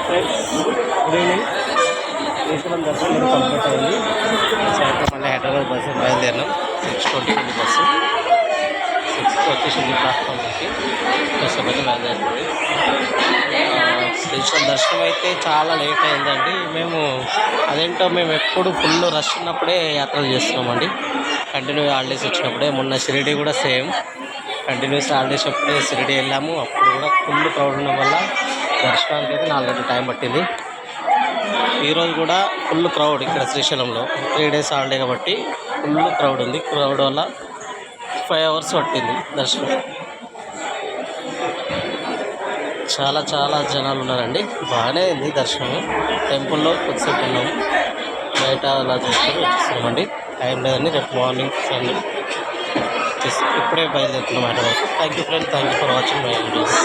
Friends, good evening. Srisailam దర్శనం complete అయింది. సాయంత్రం మళ్ళీ హైదరాబాద్ బస్సు బయలుదేరినాం. 6:20 బస్సు 6కి వచ్చేసింది ప్లాట్ఫామ్కి. బస్సు అయితే బయలుదేరుతుంది. శ్రీశైలం దర్శనం అయితే చాలా లేట్ అయిందండి. అదేంటో మేము ఎప్పుడు ఫుల్ రష్ ఉన్నప్పుడే యాత్రలు చేస్తున్నామండి. కంటిన్యూ హాలిడేస్ వచ్చినప్పుడే. మొన్న షిరిడి కూడా సేమ్ కంటిన్యూస్ హాలిడేస్ అప్పుడే షిరిడి వెళ్ళాము. అప్పుడు కూడా ఫుల్ క్రౌడ్ ఉండడం వల్ల దర్శనానికి అయితే 4 గంటల టైం పట్టింది. ఈరోజు కూడా ఫుల్ క్రౌడ్ ఇక్కడ శ్రీశైలంలో. 3 డేస్ హాలిడే కాబట్టి ఫుల్ క్రౌడ్ ఉంది. క్రౌడ్ వల్ల 5 అవర్స్ పట్టింది దర్శనం. చాలా చాలా జనాలు ఉన్నారండి. బాగానే ఉంది దర్శనం. టెంపుల్లో కొద్దిసేపు ఉన్నాము. బయట అలా చూసుకొని వచ్చేస్తున్నామండి. టైం లేదండి. రేపు మార్నింగ్ ఇప్పుడే బయలుదేరుతున్నాం Hyderabad. Thank you friend. Thank you for watching my videos.